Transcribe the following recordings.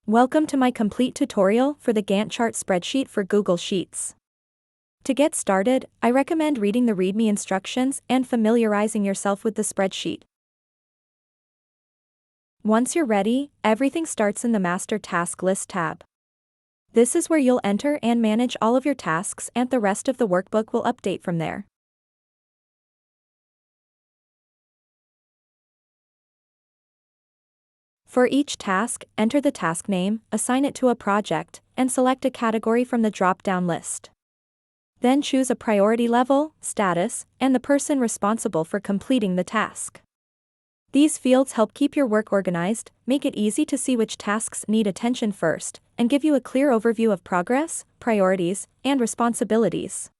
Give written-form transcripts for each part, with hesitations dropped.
Welcome to my complete tutorial for the Gantt Chart spreadsheet for Google Sheets. To get started, I recommend reading the README instructions and familiarizing yourself with the spreadsheet. Once you're ready, everything starts in the Master Task List tab. This is where you'll enter and manage all of your tasks, and the rest of the workbook will update from there. For each task, enter the task name, assign it to a project, and select a category from the drop-down list. Then choose a priority level, status, and the person responsible for completing the task. These fields help keep your work organized, make it easy to see which tasks need attention first, and give you a clear overview of progress, priorities, and responsibilities.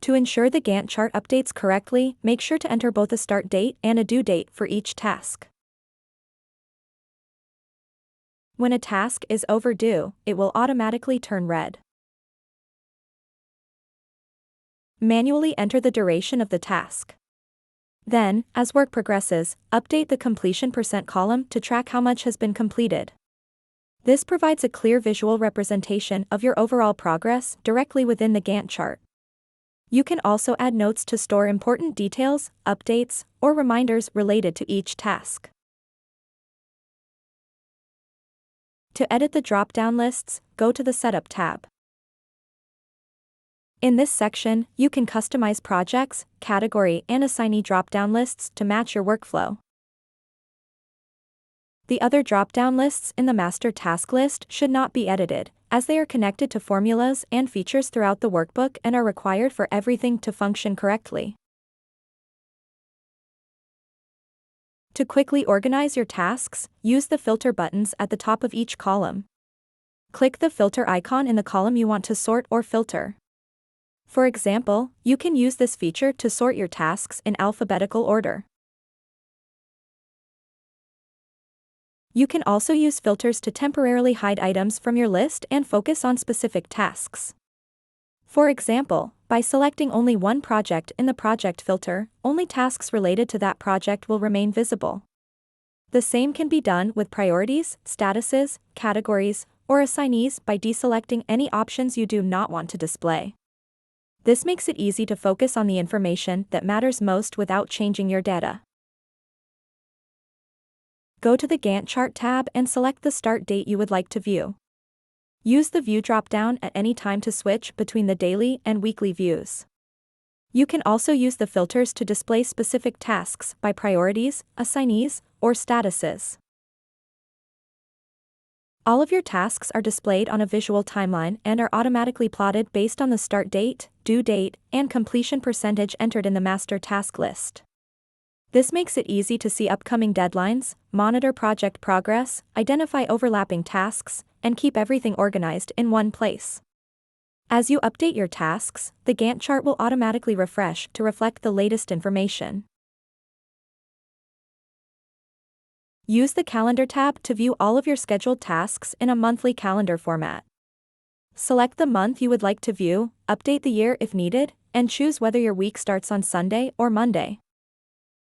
To ensure the Gantt chart updates correctly, make sure to enter both a start date and a due date for each task. When a task is overdue, it will automatically turn red. Manually enter the duration of the task. Then, as work progresses, update the completion % column to track how much has been completed. This provides a clear visual representation of your overall progress directly within the Gantt chart. You can also add notes to store important details, updates, or reminders related to each task. To edit the drop-down lists, go to the Setup tab. In this section, you can customize projects, category, and assignee drop-down lists to match your workflow. The other drop-down lists in the master task list should not be edited, as they are connected to formulas and features throughout the workbook and are required for everything to function correctly. To quickly organize your tasks, use the filter buttons at the top of each column. Click the filter icon in the column you want to sort or filter. For example, you can use this feature to sort your tasks in alphabetical order. You can also use filters to temporarily hide items from your list and focus on specific tasks. For example, by selecting only one project in the project filter, only tasks related to that project will remain visible. The same can be done with priorities, statuses, categories, or assignees by deselecting any options you do not want to display. This makes it easy to focus on the information that matters most without changing your data. Go to the Gantt Chart tab and select the start date you would like to view. Use the View drop-down at any time to switch between the daily and weekly views. You can also use the filters to display specific tasks by priorities, assignees, or statuses. All of your tasks are displayed on a visual timeline and are automatically plotted based on the start date, due date, and completion % entered in the master task list. This makes it easy to see upcoming deadlines, monitor project progress, identify overlapping tasks, and keep everything organized in one place. As you update your tasks, the Gantt chart will automatically refresh to reflect the latest information. Use the Calendar tab to view all of your scheduled tasks in a monthly calendar format. Select the month you would like to view, update the year if needed, and choose whether your week starts on Sunday or Monday.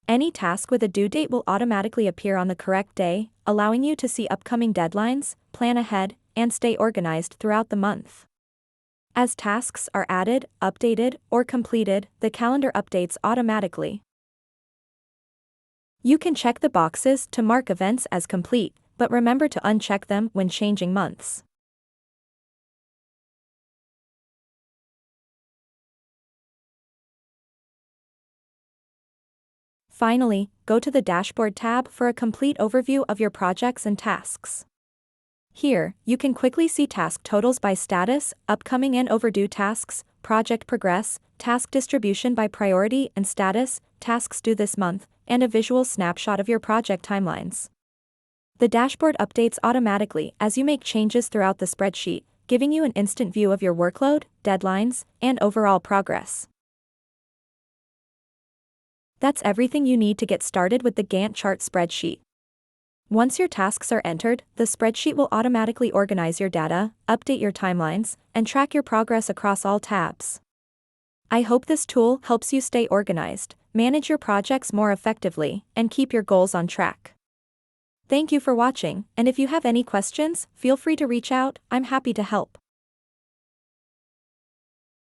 Any task with a due date will automatically appear on the correct day, allowing you to see upcoming deadlines, plan ahead, and stay organized throughout the month. As tasks are added, updated, or completed, the calendar updates automatically. You can check the boxes to mark events as complete, but remember to uncheck them when changing months. Finally, go to the Dashboard tab for a complete overview of your projects and tasks. Here, you can quickly see task totals by status, upcoming and overdue tasks, project progress, task distribution by priority and status, tasks due this month, and a visual snapshot of your project timelines. The dashboard updates automatically as you make changes throughout the spreadsheet, giving you an instant view of your workload, deadlines, and overall progress. That's everything you need to get started with the Gantt Chart spreadsheet. Once your tasks are entered, the spreadsheet will automatically organize your data, update your timelines, and track your progress across all tabs. I hope this tool helps you stay organized, manage your projects more effectively, and keep your goals on track. Thank you for watching, and if you have any questions, feel free to reach out, I'm happy to help.